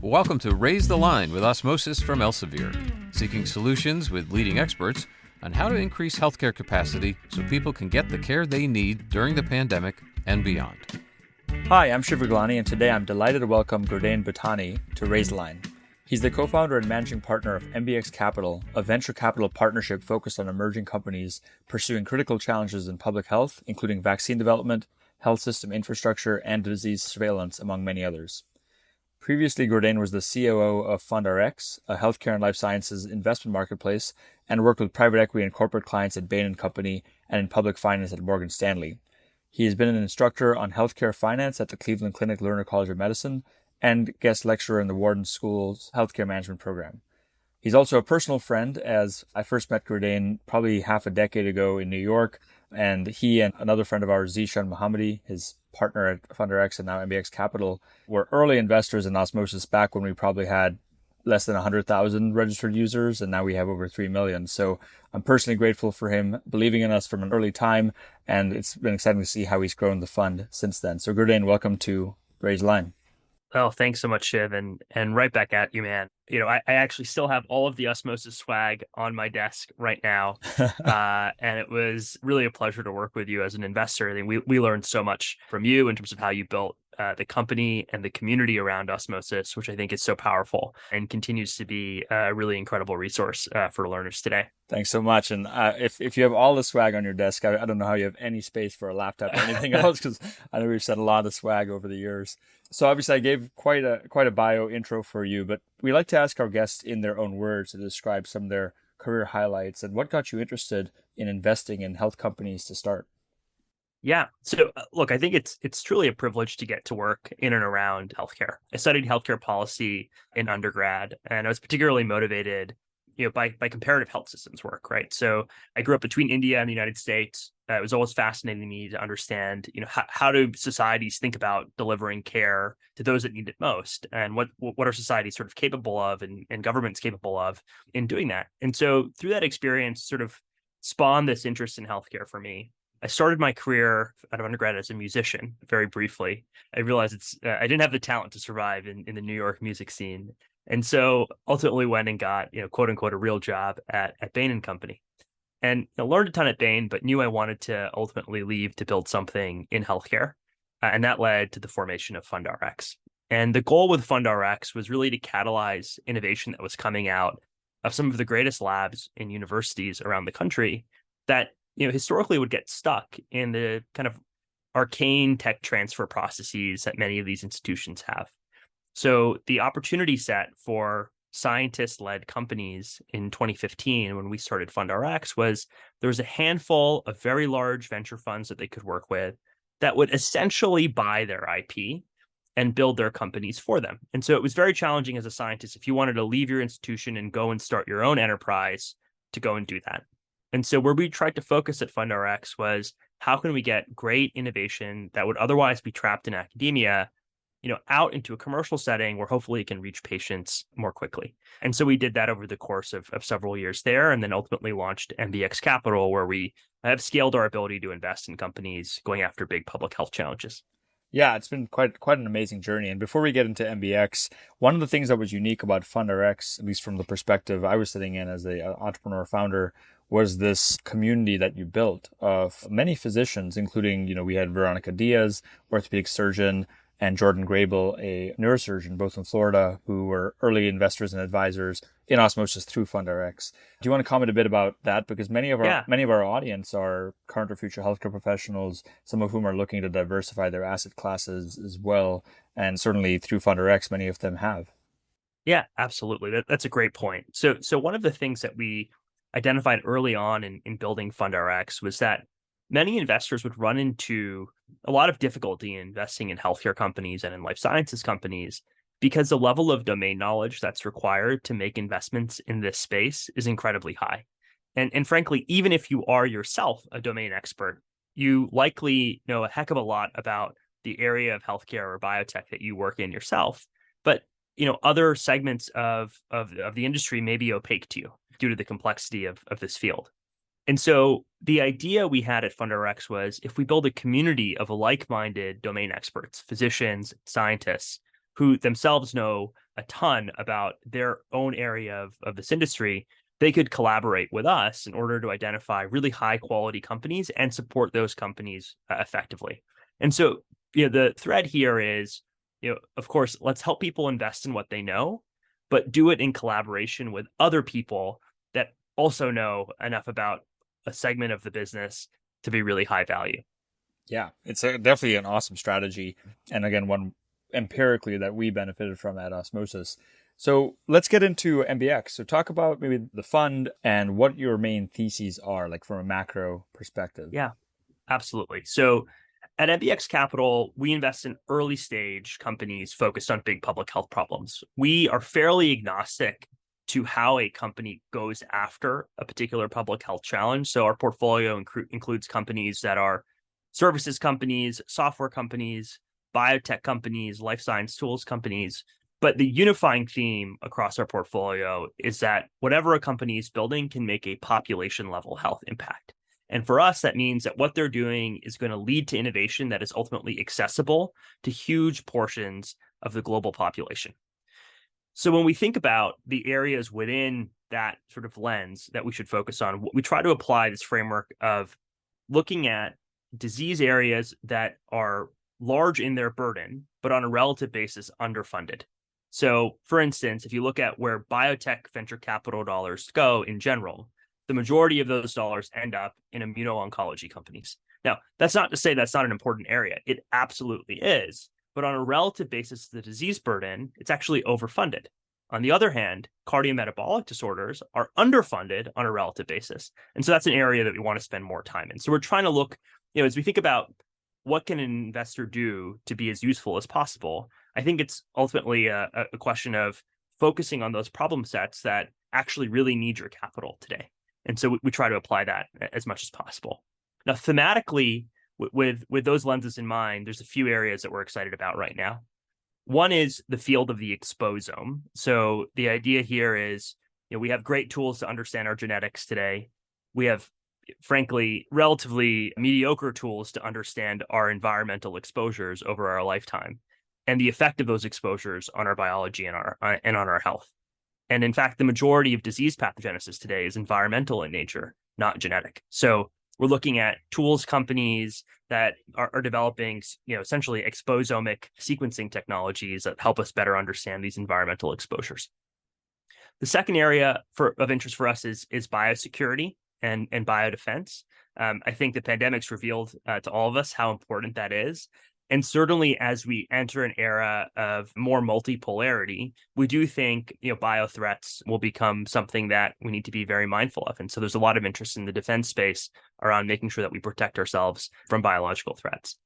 Welcome to Raise the Line with Osmosis from Elsevier, seeking solutions with leading experts on how to increase healthcare capacity so people can get the care they need during the pandemic and beyond. Hi, I'm Shiv Gaglani, and today I'm delighted to welcome Gurdane Bhutani to Raise the Line. He's the co-founder and managing partner of MBX Capital, a venture capital partnership focused on emerging companies pursuing critical challenges in public health, including vaccine development, health system infrastructure, and disease surveillance, among many others. Previously, Gurdane was the COO of FundRx, a healthcare and life sciences investment marketplace, and worked with private equity and corporate clients at Bain & Company and in public finance at Morgan Stanley. He has been an instructor on healthcare finance at the Cleveland Clinic Lerner College of Medicine and guest lecturer in the Wharton School's healthcare management program. He's also a personal friend, as I first met Gurdane probably half a decade ago in New York, and he and another friend of ours, Zishan Mohammadi, his partner at FundRx and now MBX Capital, were early investors in Osmosis back when we probably had less than 100,000 registered users, and now we have over 3 million. So I'm personally grateful for him believing in us from an early time, and it's been exciting to see how he's grown the fund since then. So Gurdane, welcome to Raise the Line. Oh, thanks so much, Shiv, and right back at you, man. You know, I actually still have all of the Osmosis swag on my desk right now, and it was really a pleasure to work with you as an investor. I think we learned so much from you in terms of how you built the company and the community around Osmosis, which I think is so powerful and continues to be a really incredible resource for learners today. Thanks so much. And if you have all the swag on your desk, I don't know how you have any space for a laptop or anything else, because I know we've said a lot of swag over the years. So obviously I gave quite a bio intro for you, but we like to ask our guests in their own words to describe some of their career highlights and what got you interested in investing in health companies to start. Yeah. So look, I think it's truly a privilege to get to work in and around healthcare. I studied healthcare policy in undergrad, and I was particularly motivated, by comparative health systems work, right? So I grew up between India and the United States. It was always fascinating to me to understand, how do societies think about delivering care to those that need it most, and what are societies sort of capable of and governments capable of in doing that. And so through that experience, sort of spawned this interest in healthcare for me. I started my career out of undergrad as a musician, very briefly. I realized I didn't have the talent to survive in the New York music scene. And so ultimately went and got, quote unquote, a real job at Bain & Company. And learned a ton at Bain, but knew I wanted to ultimately leave to build something in healthcare. And that led to the formation of FundRx. And the goal with FundRx was really to catalyze innovation that was coming out of some of the greatest labs in universities around the country that historically would get stuck in the kind of arcane tech transfer processes that many of these institutions have. So the opportunity set for scientist-led companies in 2015, when we started FundRx, was there was a handful of very large venture funds that they could work with that would essentially buy their IP and build their companies for them. And so it was very challenging as a scientist, if you wanted to leave your institution and go and start your own enterprise, to go and do that. And so where we tried to focus at FundRx was, how can we get great innovation that would otherwise be trapped in academia, out into a commercial setting where hopefully it can reach patients more quickly. And so we did that over the course of several years there, and then ultimately launched MBX Capital, where we have scaled our ability to invest in companies going after big public health challenges. Yeah, it's been quite an amazing journey. And before we get into MBX, one of the things that was unique about FundRx, at least from the perspective I was sitting in as an entrepreneur founder, was this community that you built of many physicians, including, we had Veronica Diaz, orthopedic surgeon, and Jordan Grable, a neurosurgeon, both in Florida, who were early investors and advisors in Osmosis through FundRx. Do you want to comment a bit about that? Because many of our audience are current or future healthcare professionals, some of whom are looking to diversify their asset classes as well. And certainly through FundRx, many of them have. Yeah, absolutely. That's a great point. So one of the things that we identified early on in building FundRx was that many investors would run into a lot of difficulty in investing in healthcare companies and in life sciences companies, because the level of domain knowledge that's required to make investments in this space is incredibly high. And frankly, even if you are yourself a domain expert, you likely know a heck of a lot about the area of healthcare or biotech that you work in yourself. But other segments of the industry may be opaque to you due to the complexity of this field. And so the idea we had at FundRx was, if we build a community of like-minded domain experts, physicians, scientists, who themselves know a ton about their own area of this industry, they could collaborate with us in order to identify really high quality companies and support those companies effectively. And so, the thread here is, of course, let's help people invest in what they know, but do it in collaboration with other people that also know enough about a segment of the business to be really high value. Yeah, it's definitely an awesome strategy. And again, one empirically that we benefited from at Osmosis. So let's get into MBX. So talk about maybe the fund and what your main theses are, like from a macro perspective. Yeah, absolutely. So at MBX Capital, we invest in early stage companies focused on big public health problems. We are fairly agnostic to how a company goes after a particular public health challenge. So our portfolio includes companies that are services companies, software companies, biotech companies, life science tools companies. But the unifying theme across our portfolio is that whatever a company is building can make a population level health impact. And for us, that means that what they're doing is going to lead to innovation that is ultimately accessible to huge portions of the global population. So when we think about the areas within that sort of lens that we should focus on, we try to apply this framework of looking at disease areas that are large in their burden, but on a relative basis underfunded. So, for instance, if you look at where biotech venture capital dollars go in general, the majority of those dollars end up in immuno-oncology companies. Now, that's not to say that's not an important area. It absolutely is. But on a relative basis to the disease burden, it's actually overfunded. On the other hand, cardiometabolic disorders are underfunded on a relative basis. And so that's an area that we want to spend more time in. So we're trying to look, as we think about what can an investor do to be as useful as possible, I think it's ultimately a question of focusing on those problem sets that actually really need your capital today. And so we try to apply that as much as possible. Now, thematically, with those lenses in mind, there's a few areas that we're excited about right now. One is the field of the exposome. So the idea here is, we have great tools to understand our genetics today. We have, frankly, relatively mediocre tools to understand our environmental exposures over our lifetime and the effect of those exposures on our biology and on our health. And in fact, the majority of disease pathogenesis today is environmental in nature, not genetic. So we're looking at tools companies that are developing, essentially exposomic sequencing technologies that help us better understand these environmental exposures. The second area of interest for us is biosecurity and biodefense. I think the pandemic's revealed to all of us how important that is. And certainly as we enter an era of more multipolarity, we do think, biothreats will become something that we need to be very mindful of. And so there's a lot of interest in the defense space around making sure that we protect ourselves from biological threats.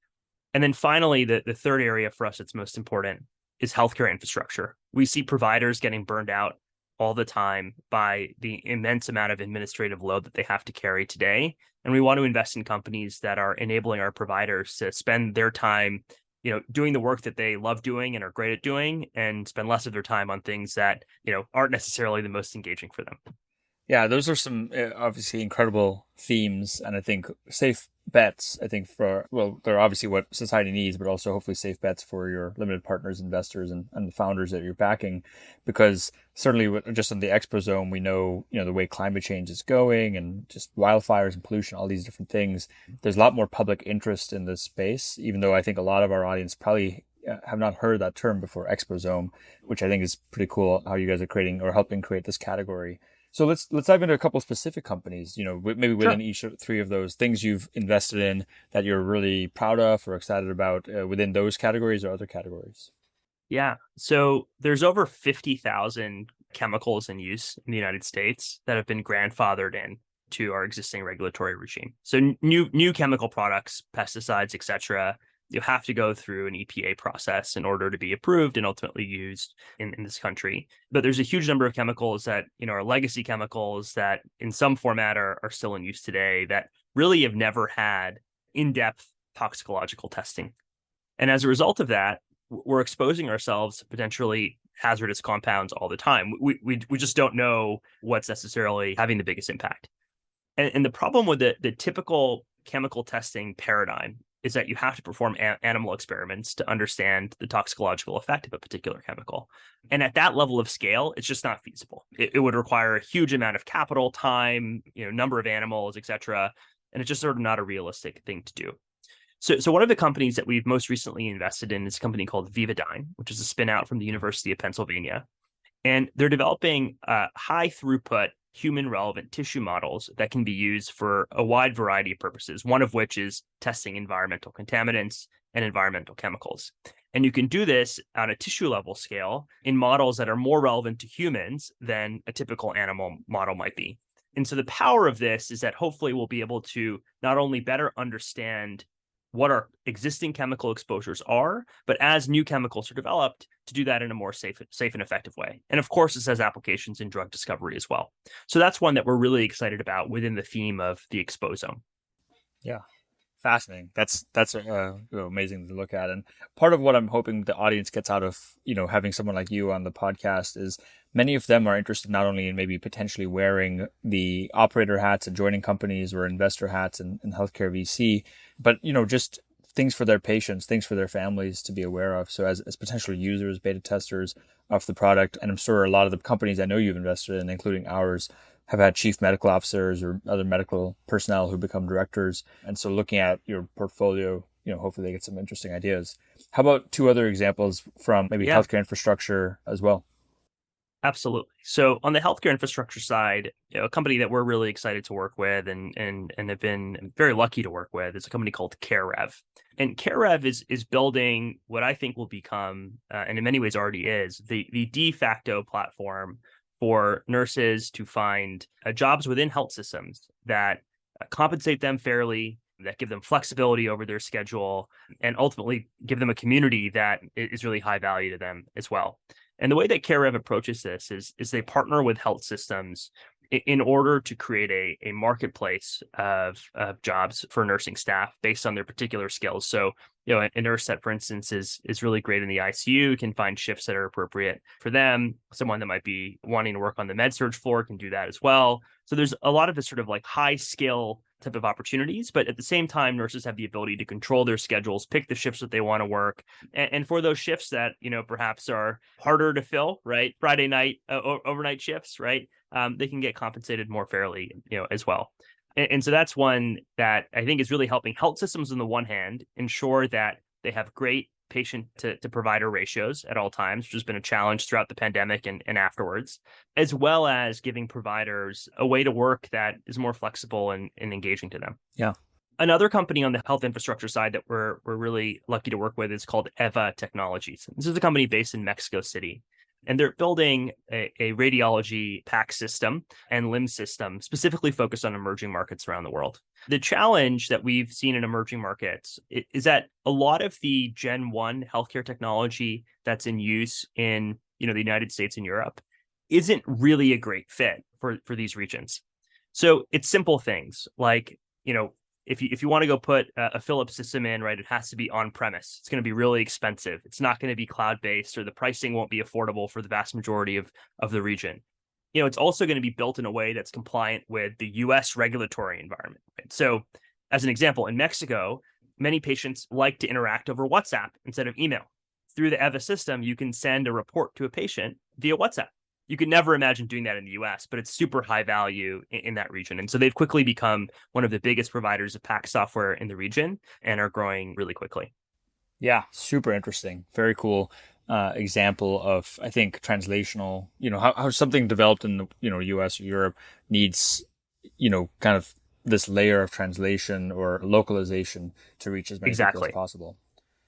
And then finally, the third area for us that's most important is healthcare infrastructure. We see providers getting burned out all the time by the immense amount of administrative load that they have to carry today. And we want to invest in companies that are enabling our providers to spend their time, doing the work that they love doing and are great at doing, and spend less of their time on things that, aren't necessarily the most engaging for them. Yeah, those are some obviously incredible themes, and I think safe bets, they're obviously what society needs, but also hopefully safe bets for your limited partners, investors, and the founders that you're backing, because certainly just on the exposome, we know, the way climate change is going and just wildfires and pollution, all these different things. There's a lot more public interest in this space, even though I think a lot of our audience probably have not heard that term before, exposome, which I think is pretty cool how you guys are creating or helping create this category. So let's dive into a couple of specific companies, maybe within each of three of those things you've invested in that you're really proud of or excited about within those categories or other categories. Yeah. So there's over 50,000 chemicals in use in the United States that have been grandfathered in to our existing regulatory regime. So new chemical products, pesticides, et cetera, you have to go through an EPA process in order to be approved and ultimately used in this country. But there's a huge number of chemicals that, are legacy chemicals that in some format are still in use today that really have never had in-depth toxicological testing. And as a result of that, we're exposing ourselves to potentially hazardous compounds all the time. We just don't know what's necessarily having the biggest impact. And the problem with the typical chemical testing paradigm is that you have to perform animal experiments to understand the toxicological effect of a particular chemical. And at that level of scale, it's just not feasible. It would require a huge amount of capital, time, number of animals, et cetera. And it's just sort of not a realistic thing to do. So one of the companies that we've most recently invested in is a company called Vivadyne, which is a spin out from the University of Pennsylvania. And they're developing high throughput human relevant tissue models that can be used for a wide variety of purposes, one of which is testing environmental contaminants and environmental chemicals. And you can do this on a tissue level scale in models that are more relevant to humans than a typical animal model might be. And so the power of this is that hopefully we'll be able to not only better understand what our existing chemical exposures are, but as new chemicals are developed, to do that in a more safe and effective way. And of course, this has applications in drug discovery as well. So that's one that we're really excited about within the theme of the exposome. Yeah, fascinating. That's amazing to look at. And part of what I'm hoping the audience gets out of having someone like you on the podcast is many of them are interested not only in maybe potentially wearing the operator hats and joining companies or investor hats in healthcare VC, but just things for their patients, things for their families to be aware of. So as potential users, beta testers of the product, and I'm sure a lot of the companies I know you've invested in, including ours, have had chief medical officers or other medical personnel who become directors. And so looking at your portfolio, hopefully they get some interesting ideas. How about two other examples from maybe healthcare infrastructure as well? Absolutely. So on the healthcare infrastructure side, a company that we're really excited to work with and have been very lucky to work with is a company called CareRev. And CareRev is building what I think will become, and in many ways already is, the de facto platform for nurses to find jobs within health systems that compensate them fairly, that give them flexibility over their schedule, and ultimately give them a community that is really high value to them as well. And the way that CareRev approaches this is they partner with health systems in order to create a marketplace of jobs for nursing staff based on their particular skills. So, a nurse that, for instance, is really great in the ICU can find shifts that are appropriate for them. Someone that might be wanting to work on the med surg floor can do that as well. So there's a lot of this sort of like high skill type of opportunities, but at the same time, nurses have the ability to control their schedules, pick the shifts that they want to work. And for those shifts that, perhaps are harder to fill, right? Friday night, overnight shifts, right? They can get compensated more fairly, as well. And so that's one that I think is really helping health systems on the one hand ensure that they have great patient to provider ratios at all times, which has been a challenge throughout the pandemic and afterwards, as well as giving providers a way to work that is more flexible and engaging to them. Yeah. Another company on the health infrastructure side that we're really lucky to work with is called EVA Technologies. This is a company based in Mexico City. And they're building a radiology PAC system and LIMS system specifically focused on emerging markets around the world. The challenge that we've seen in emerging markets is that a lot of the Gen 1 healthcare technology that's in use in the United States and Europe isn't really a great fit for these regions. So it's simple things like, if you want to go put a Philips system in, right, it has to be on premise. It's going to be really expensive. It's not going to be cloud-based, or the pricing won't be affordable for the vast majority of the region. It's also going to be built in a way that's compliant with the US regulatory environment. Right? So as an example, in Mexico, many patients like to interact over WhatsApp instead of email. Through the EVA system, you can send a report to a patient via WhatsApp. You could never imagine doing that in the US, but it's super high value in that region. And so they've quickly become one of the biggest providers of PAC software in the region and are growing really quickly. Yeah, super interesting. Very cool example of, I think, translational, how something developed in the, US or Europe needs, kind of this layer of translation or localization to reach as many people as possible.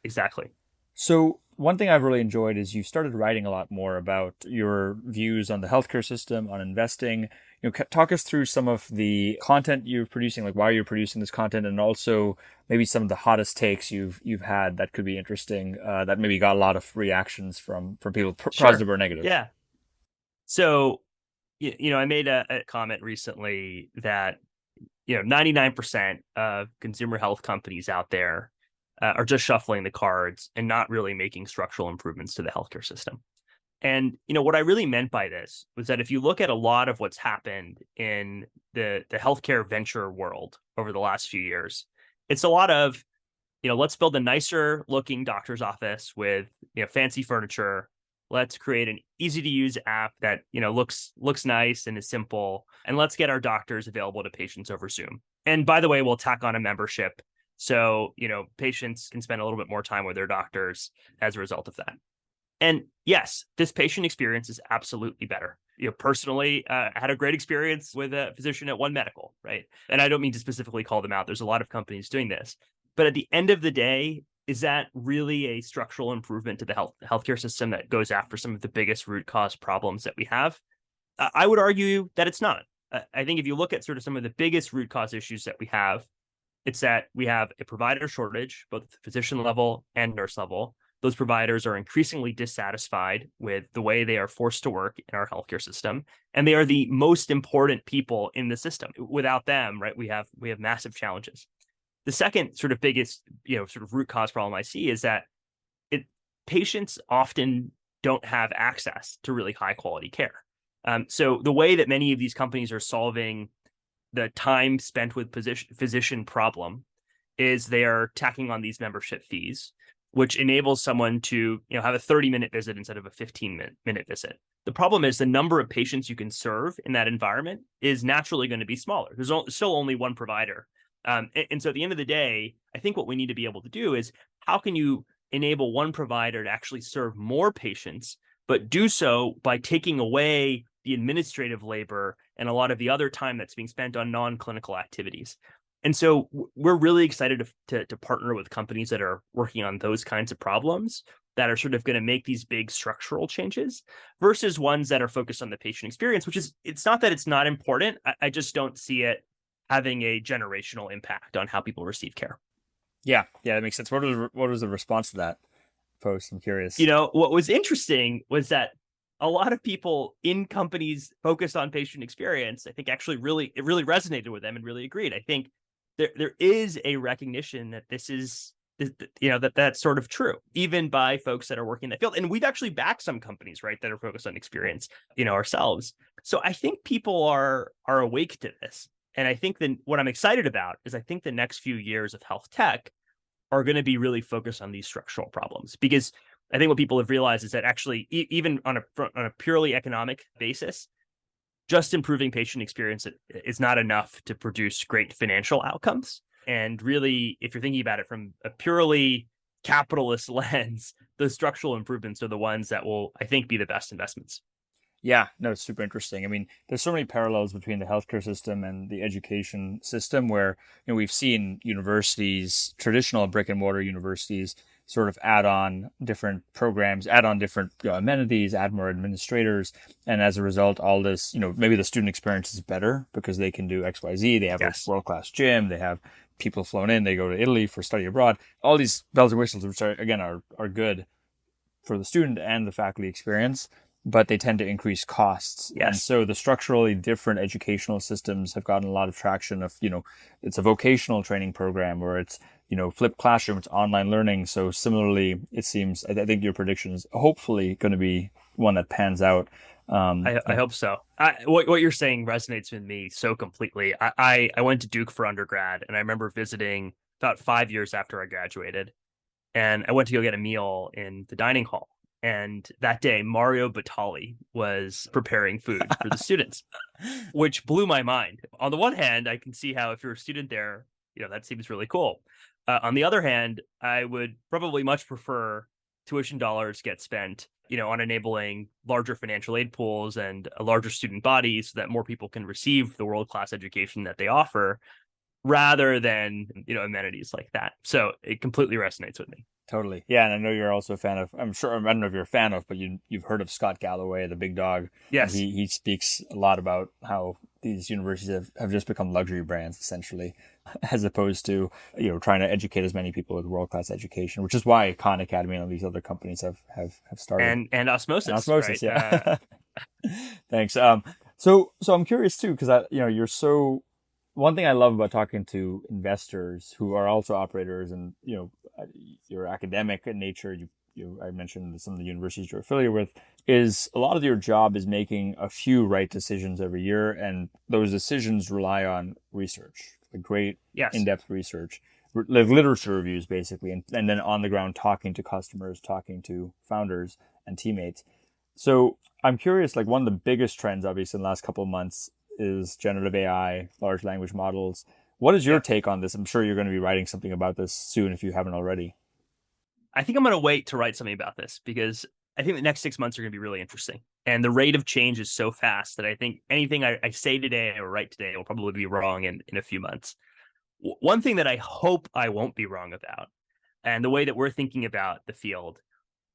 Exactly. So one thing I've really enjoyed is you've started writing a lot more about your views on the healthcare system, on investing. Talk us through some of the content you're producing, like why you're producing this content, and also maybe some of the hottest takes you've had that could be interesting, that maybe got a lot of reactions from people, positive or negative. Yeah. So, I made a comment recently that 99% of consumer health companies out there are just shuffling the cards and not really making structural improvements to the healthcare system. And, what I really meant by this was that if you look at a lot of what's happened in the healthcare venture world over the last few years, it's a lot of let's build a nicer looking doctor's office with, fancy furniture. Let's create an easy to use app that, looks nice and is simple. And let's get our doctors available to patients over Zoom. And by the way, we'll tack on a membership. So, patients can spend a little bit more time with their doctors as a result of that. And yes, this patient experience is absolutely better. Personally, I had a great experience with a physician at One Medical, right? And I don't mean to specifically call them out. There's a lot of companies doing this. But at the end of the day, is that really a structural improvement to the healthcare system that goes after some of the biggest root cause problems that we have? I would argue that it's not. I think if you look at sort of some of the biggest root cause issues that we have, it's that we have a provider shortage, both at the physician level and nurse level. Those providers are increasingly dissatisfied with the way they are forced to work in our healthcare system, and they are the most important people in the system. Without them, right, we have massive challenges. The second sort of biggest, sort of root cause problem I see is that patients often don't have access to really high quality care. So the way that many of these companies are solving the time spent with physician problem is they are tacking on these membership fees, which enables someone to have a 30-minute visit instead of a 15-minute visit. The problem is the number of patients you can serve in that environment is naturally going to be smaller. There's still only one provider. And so at the end of the day, I think what we need to be able to do is how can you enable one provider to actually serve more patients, but do so by taking away the administrative labor and a lot of the other time that's being spent on non-clinical activities. And so we're really excited to partner with companies that are working on those kinds of problems that are sort of going to make these big structural changes versus ones that are focused on the patient experience, which is, it's not that it's not important. I just don't see it having a generational impact on how people receive care. Yeah, that makes sense. What was the response to that post? I'm curious. What was interesting was that a lot of people in companies focused on patient experience, I think actually it really resonated with them and really agreed. I think there is a recognition that this is, that's sort of true, even by folks that are working in that field. And we've actually backed some companies, right, that are focused on experience, ourselves. So I think people are awake to this. And I think then what I'm excited about is I think the next few years of health tech are going to be really focused on these structural problems, because I think what people have realized is that actually even on a purely economic basis, just improving patient experience is not enough to produce great financial outcomes. And really, if you're thinking about it from a purely capitalist lens, those structural improvements are the ones that will, I think, be the best investments. Yeah, no, it's super interesting. I mean, there's so many parallels between the healthcare system and the education system where, we've seen universities, traditional brick and mortar universities, sort of add on different programs, add on different amenities, add more administrators. And as a result, all this, maybe the student experience is better because they can do XYZ. They have a world-class gym. They have people flown in. They go to Italy for study abroad. All these bells and whistles, which are good for the student and the faculty experience, but they tend to increase costs. Yes. And so the structurally different educational systems have gotten a lot of traction of, it's a vocational training program, or it's, flipped classroom, it's online learning. So similarly, it seems, I think your prediction is hopefully going to be one that pans out. I hope so. What you're saying resonates with me so completely. I went to Duke for undergrad, and I remember visiting about 5 years after I graduated, and I went to go get a meal in the dining hall. And that day, Mario Batali was preparing food for the students, which blew my mind. On the one hand, I can see how if you're a student there, that seems really cool. On the other hand, I would probably much prefer tuition dollars get spent, on enabling larger financial aid pools and a larger student body so that more people can receive the world-class education that they offer, rather than, amenities like that. So it completely resonates with me. Totally. Yeah. And I know you're also a fan of, I don't know if you're a fan of, but you've heard of Scott Galloway, the big dog. Yes. He speaks a lot about how these universities have just become luxury brands, essentially, as opposed to, trying to educate as many people with world-class education, which is why Khan Academy and all these other companies have started. And Osmosis. Osmosis, right? yeah. Thanks. So I'm curious too, because you're so, one thing I love about talking to investors who are also operators and, you're academic in nature, I mentioned some of the universities you're affiliated with, is a lot of your job is making a few right decisions every year. And those decisions rely on research, great in-depth research. like literature reviews basically, and then on the ground talking to customers, talking to founders and teammates. So I'm curious, like one of the biggest trends obviously in the last couple of months is generative AI, large language models. What is your take on this? I'm sure you're going to be writing something about this soon if you haven't already. I think I'm going to wait to write something about this because I think the next 6 months are going to be really interesting. And the rate of change is so fast that I think anything I say today or write today will probably be wrong in a few months. One thing that I hope I won't be wrong about, and the way that we're thinking about the field,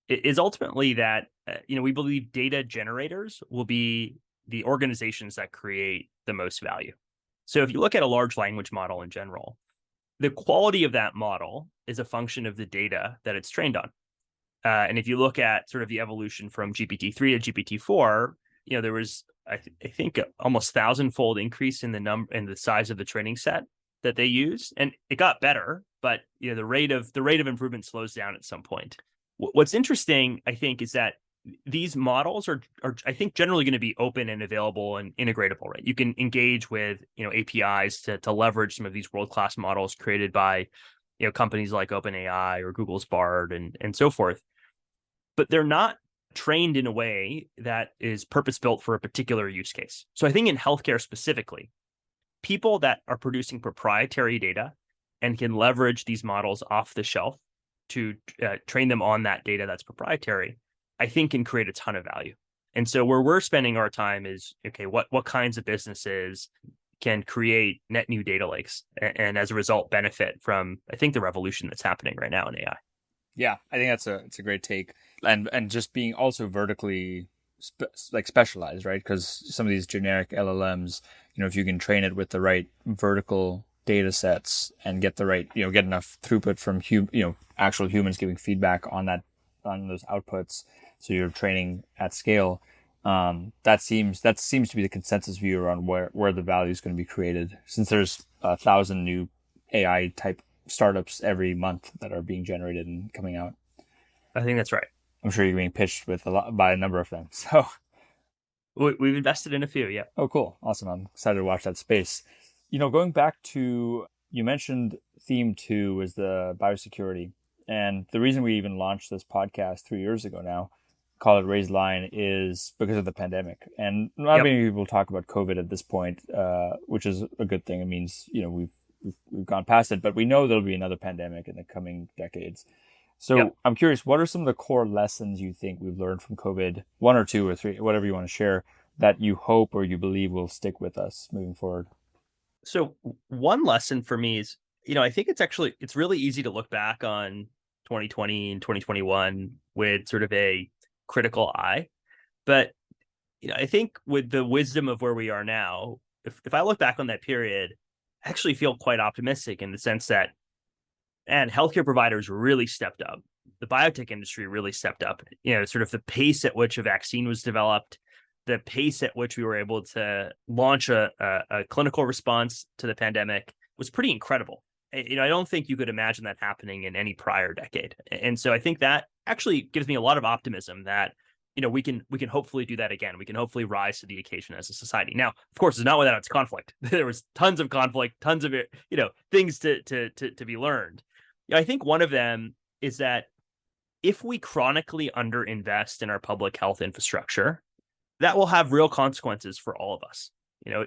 is ultimately that we believe data generators will be the organizations that create the most value. So if you look at a large language model in general, the quality of that model is a function of the data that it's trained on. And if you look at sort of the evolution from GPT-3 to GPT-4, there was I think almost 1,000-fold increase in the size of the training set that they use, and it got better, but the rate of improvement slows down at some point. What's interesting, I think, is that these models are I think generally going to be open and available and integratable, right? You can engage with APIs to leverage some of these world-class models created by companies like OpenAI or Google's Bard and so forth, but they're not trained in a way that is purpose-built for a particular use case. So I think in healthcare specifically, people that are producing proprietary data and can leverage these models off the shelf to train them on that data that's proprietary, I think can create a ton of value. And so where we're spending our time is, okay, what kinds of businesses can create net new data lakes and as a result benefit from, I think, the revolution that's happening right now in AI. Yeah, I think it's a great take, and just being also vertically specialized, right? Because some of these generic LLMs, if you can train it with the right vertical data sets and get the right, get enough throughput from actual humans giving feedback on those outputs, so you're training at scale. That seems to be the consensus view around where the value is going to be created, since there's 1,000 new AI type startups every month that are being generated and coming out. I think that's right. I'm sure you're being pitched by a number of them. So we've invested in a few, yeah. Oh, cool. Awesome. I'm excited to watch that space. Going back to, you mentioned theme 2 was the biosecurity. And the reason we even launched this podcast 3 years ago now, call it Raise Line, is because of the pandemic. And not many people talk about COVID at this point, which is a good thing. It means, we've gone past it, but we know there'll be another pandemic in the coming decades. So I'm curious, what are some of the core lessons you think we've learned from COVID, 1 or 2 or 3, whatever you want to share, that you hope or you believe will stick with us moving forward? So one lesson for me is, I think it's really easy to look back on 2020 and 2021 with sort of a critical eye. But, I think with the wisdom of where we are now, if I look back on that period, I actually feel quite optimistic in the sense that, and healthcare providers really stepped up. The biotech industry really stepped up. Sort of the pace at which a vaccine was developed, the pace at which we were able to launch a clinical response to the pandemic was pretty incredible. I don't think you could imagine that happening in any prior decade. And so I think that actually gives me a lot of optimism that, we can hopefully do that again. We can hopefully rise to the occasion as a society. Now, of course, it's not without its conflict. There was tons of conflict, tons of, things to be learned. I think one of them is that if we chronically underinvest in our public health infrastructure, that will have real consequences for all of us.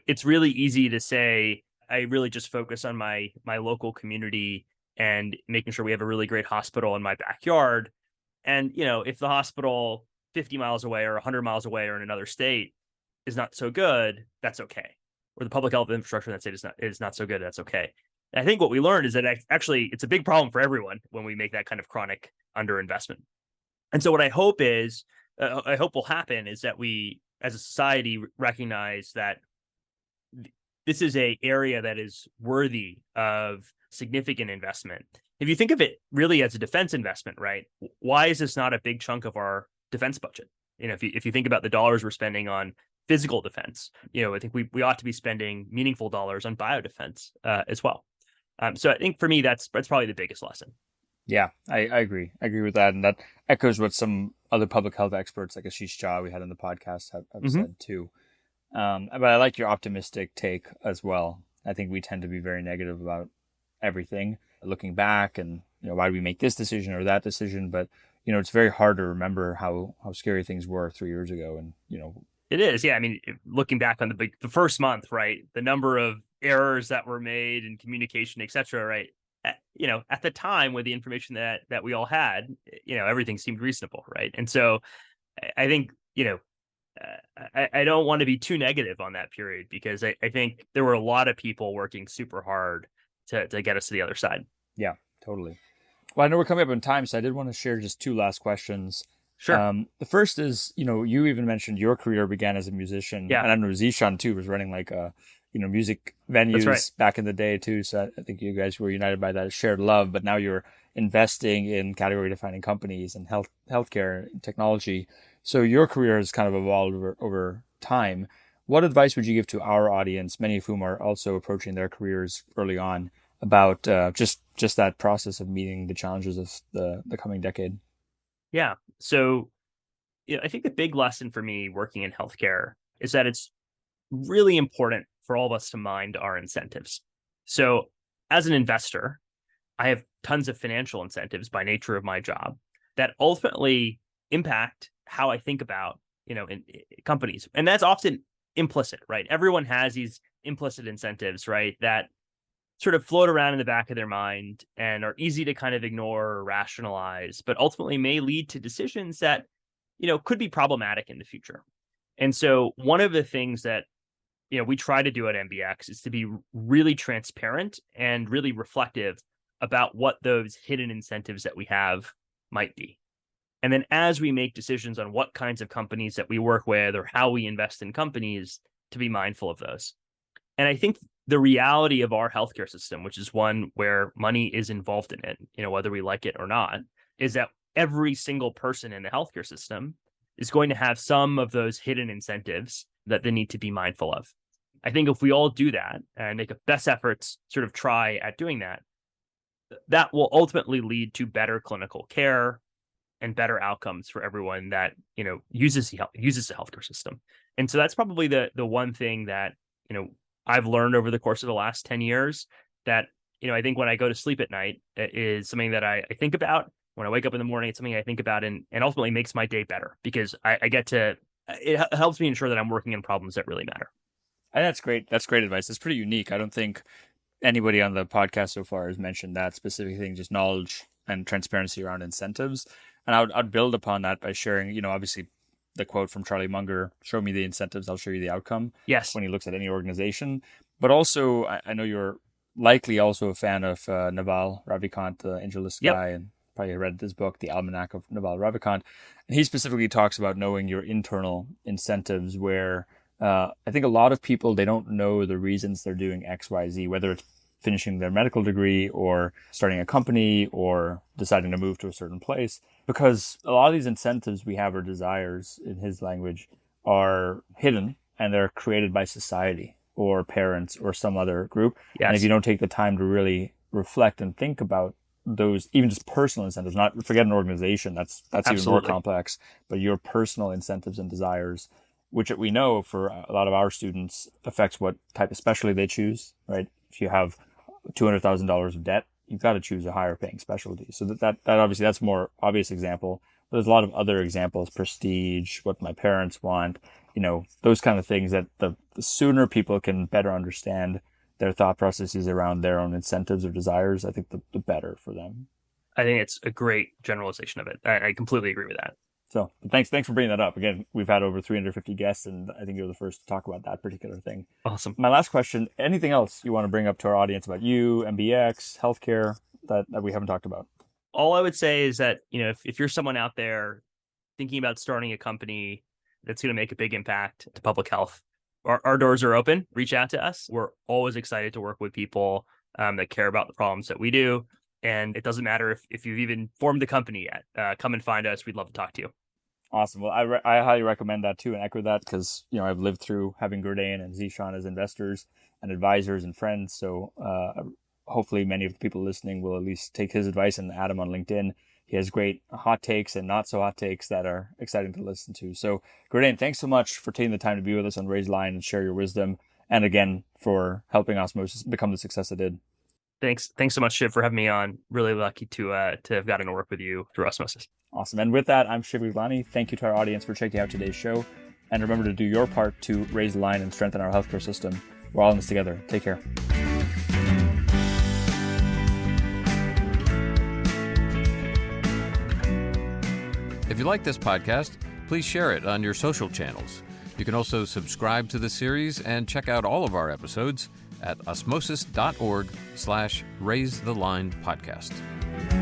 It's really easy to say, I really just focus on my local community and making sure we have a really great hospital in my backyard. And, if the hospital 50 miles away or 100 miles away or in another state is not so good, that's okay. Or the public health infrastructure in that state is not so good, that's okay. And I think what we learned is that actually it's a big problem for everyone when we make that kind of chronic underinvestment. And so what I hope will happen is that we, as a society, recognize that this is an area that is worthy of significant investment. If you think of it really as a defense investment, right? Why is this not a big chunk of our defense budget? If you think about the dollars we're spending on physical defense, I think we ought to be spending meaningful dollars on biodefense as well. So I think for me, that's probably the biggest lesson. Yeah, I agree. I agree with that. And that echoes what some other public health experts like Ashish Jha we had on the podcast have said too. But I like your optimistic take as well. I think we tend to be very negative about everything. looking back and, why did we make this decision or that decision? But, it's very hard to remember how scary things were 3 years ago. And, It is. Yeah. I mean, looking back on the first month, right, the number of errors that were made in communication, et cetera, right? At the time with the information that we all had, everything seemed reasonable, right? And so I think, I don't want to be too negative on that period because I think there were a lot of people working super hard to get us to the other side. Yeah, totally. Well, I know we're coming up on time, so I did want to share just two last questions. Sure. The first is, you even mentioned your career began as a musician. Yeah. And I know Zishan too was running like music venues back in the day too. So I think you guys were united by that shared love, but now you're investing in category defining companies and healthcare and technology. So your career has kind of evolved over time. What advice would you give to our audience, many of whom are also approaching their careers early on, about just that process of meeting the challenges of the coming decade? Yeah. So, I think the big lesson for me working in healthcare is that it's really important for all of us to mind our incentives. So, as an investor, I have tons of financial incentives by nature of my job that ultimately impact how I think about, in companies. And that's often implicit, right? Everyone has these implicit incentives, right? That sort of float around in the back of their mind and are easy to kind of ignore or rationalize, but ultimately may lead to decisions that, could be problematic in the future. And so one of the things that, we try to do at MBX is to be really transparent and really reflective about what those hidden incentives that we have might be. And then as we make decisions on what kinds of companies that we work with or how we invest in companies, to be mindful of those. And I think the reality of our healthcare system, which is one where money is involved in it, whether we like it or not, is that every single person in the healthcare system is going to have some of those hidden incentives that they need to be mindful of. I think if we all do that and make a best efforts, sort of try at doing that, that will ultimately lead to better clinical care and better outcomes for everyone that, uses the healthcare system. And so that's probably the one thing that, I've learned over the course of the last 10 years that, I think when I go to sleep at night, it is something that I think about. When I wake up in the morning, it's something I think about and ultimately makes my day better because it helps me ensure that I'm working on problems that really matter. And that's great. That's great advice. That's pretty unique. I don't think anybody on the podcast so far has mentioned that specific thing, just knowledge and transparency around incentives. And I'd build upon that by sharing, obviously the quote from Charlie Munger, show me the incentives, I'll show you the outcome. Yes. When he looks at any organization. But also, I know you're likely also a fan of Naval Ravikant, the AngelList guy, and probably read this book, The Almanac of Naval Ravikant. And he specifically talks about knowing your internal incentives where I think a lot of people, they don't know the reasons they're doing X, Y, Z, whether it's finishing their medical degree or starting a company or deciding to move to a certain place, because a lot of these incentives we have or desires, in his language, are hidden and they're created by society or parents or some other group. Yes. And if you don't take the time to really reflect and think about those, even just personal incentives, not forget an organization, that's even more complex, but your personal incentives and desires, which we know for a lot of our students affects what type of specialty they choose, right? If you have $200,000 of debt, you've got to choose a higher paying specialty. So that obviously that's a more obvious example. But there's a lot of other examples, prestige, what my parents want, those kind of things that the sooner people can better understand their thought processes around their own incentives or desires, I think the better for them. I think it's a great generalization of it. I completely agree with that. So thanks for bringing that up. Again, we've had over 350 guests, and I think you're the first to talk about that particular thing. Awesome. My last question, anything else you want to bring up to our audience about you, MBX, healthcare that we haven't talked about? All I would say is that, if you're someone out there thinking about starting a company that's going to make a big impact to public health, our doors are open. Reach out to us. We're always excited to work with people that care about the problems that we do. And it doesn't matter if you've even formed the company yet. Come and find us. We'd love to talk to you. Awesome. Well, I highly recommend that too and echo that because, I've lived through having Gurdane and Zishan as investors and advisors and friends. So hopefully many of the people listening will at least take his advice and add him on LinkedIn. He has great hot takes and not so hot takes that are exciting to listen to. So Gurdane, thanks so much for taking the time to be with us on Raise Line and share your wisdom. And again, for helping Osmosis become the success it did. Thanks so much, Shiv, for having me on. Really lucky to have gotten to work with you through Osmosis. Awesome. And with that, I'm Shiv Gaglani. Thank you to our audience for checking out today's show. And remember to do your part to raise the line and strengthen our healthcare system. We're all in this together. Take care. If you like this podcast, please share it on your social channels. You can also subscribe to the series and check out all of our episodes at osmosis.org/raisethelinepodcast.